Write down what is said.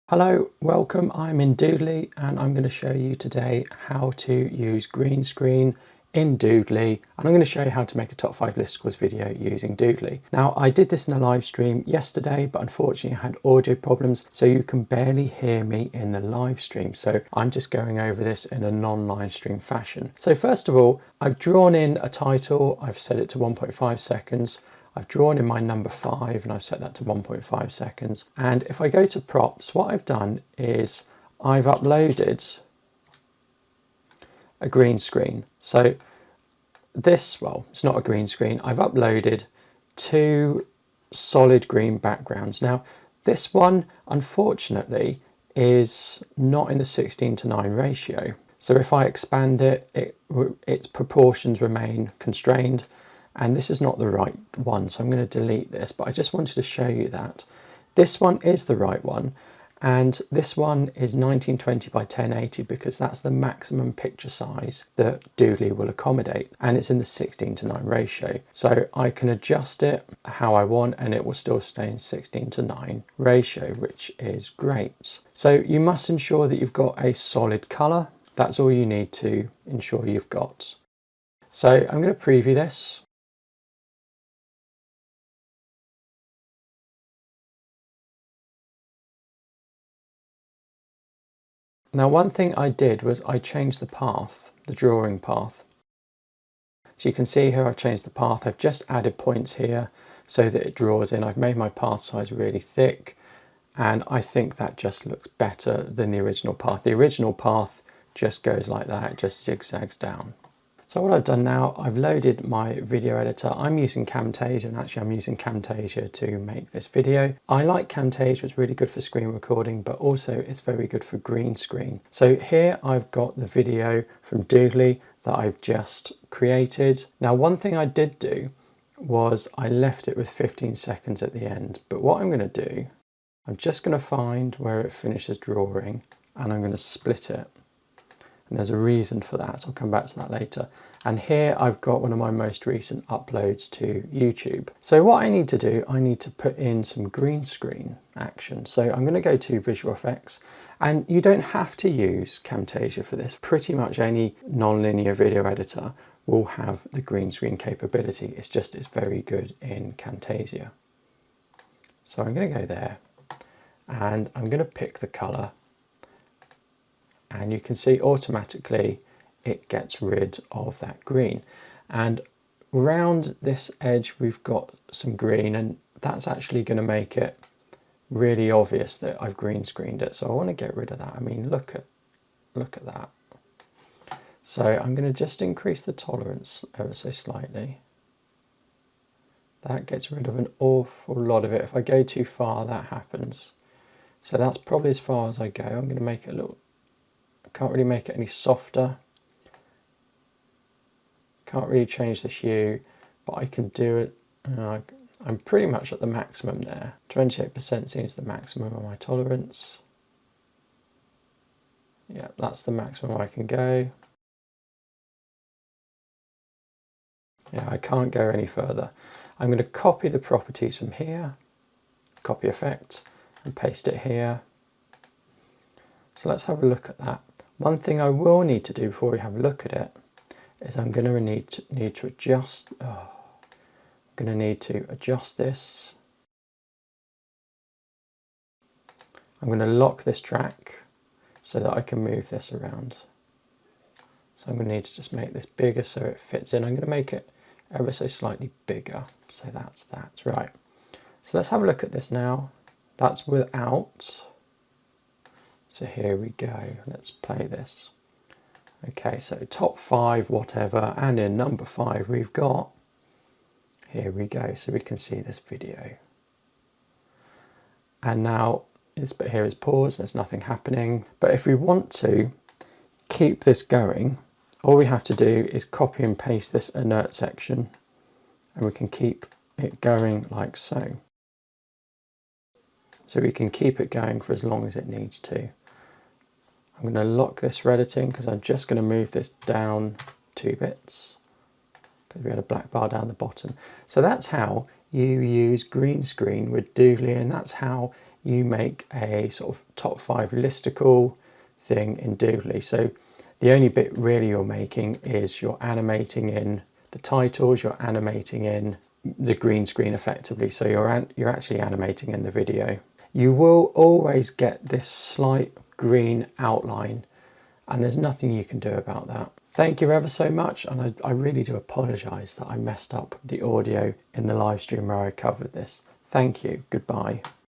Hello, welcome. I'm in Doodly and I'm going to show you today how to use green screen in Doodly, and I'm going to show you how to make a top 5 listicles video using Doodly. Now, I did this in a live stream yesterday, but unfortunately I had audio problems, so you can barely hear me in the live stream. So I'm just going over this in a non-live stream fashion. So first of all, I've drawn in a title. I've set it to 1.5 seconds. I've drawn in my number 5 and I've set that to 1.5 seconds. And if I go to props, what I've done is I've uploaded a green screen. So this, well, it's not a green screen. I've uploaded 2 solid green backgrounds. Now, this one, unfortunately, is not in the 16:9 ratio. So if I expand it, its proportions remain constrained. And this is not the right one, so I'm going to delete this, but I just wanted to show you that. This one is the right one, and this one is 1920 by 1080 because that's the maximum picture size that Doodly will accommodate, and it's in the 16:9 ratio. So I can adjust it how I want and it will still stay in 16:9 ratio, which is great. So you must ensure that you've got a solid colour. That's all you need to ensure you've got. So I'm going to preview this. Now, one thing I did was I changed the path, the drawing path. So you can see here I've changed the path. I've just added points here so that it draws in. I've made my path size really thick, and I think that just looks better than the original path. The original path just goes like that, it just zigzags down. So what I've done now, I've loaded my video editor. I'm using Camtasia, and actually I'm using Camtasia to make this video. I like Camtasia, it's really good for screen recording, but also it's very good for green screen. So here I've got the video from Doodly that I've just created. Now, one thing I did do was I left it with 15 seconds at the end, but what I'm going to do, I'm just going to find where it finishes drawing and I'm going to split it. And there's a reason for that. I'll come back to that later. And here I've got one of my most recent uploads to YouTube. So what I need to do, I need to put in some green screen action. So I'm going to go to Visual Effects, and you don't have to use Camtasia for this. Pretty much any non-linear video editor will have the green screen capability. It's just, it's very good in Camtasia. So I'm going to go there and I'm going to pick the color. And you can see automatically it gets rid of that green, and around this edge we've got some green, and that's actually going to make it really obvious that I've green screened it. So I want to get rid of that. I mean, look at that. So I'm going to just increase the tolerance ever so slightly. That gets rid of an awful lot of it. If I go too far, that happens. So that's probably as far as I go. I'm going to make it a little, can't really make it any softer. Can't really change the hue, but I can do it. I'm pretty much at the maximum there. 28% seems the maximum of my tolerance. Yeah, that's the maximum I can go. Yeah, I can't go any further. I'm going to copy the properties from here, copy effect, and paste it here. So let's have a look at that. One thing I will need to do before we have a look at it is I'm going to need to adjust. I'm going to need to adjust this. I'm going to lock this track so that I can move this around. So I'm going to need to just make this bigger so it fits in. I'm going to make it ever so slightly bigger. So that's that. Right. So let's have a look at this now. That's without. So here we go, let's play this. Okay, so top 5, whatever, and in number 5 we've got, here we go, so we can see this video. And now this bit here is paused, there's nothing happening. But if we want to keep this going, all we have to do is copy and paste this inert section, and we can keep it going like so. So we can keep it going for as long as it needs to. I'm going to lock this for editing because I'm just going to move this down 2 bits because we had a black bar down the bottom. So that's how you use green screen with Doodly, and that's how you make a sort of top 5 listicle thing in Doodly. So the only bit really you're making is you're animating in the titles, you're animating in the green screen effectively. So you're actually animating in the video. You will always get this slight green outline, and there's nothing you can do about that. Thank you ever so much, and I really do apologise that I messed up the audio in the live stream where I covered this. Thank you. Goodbye.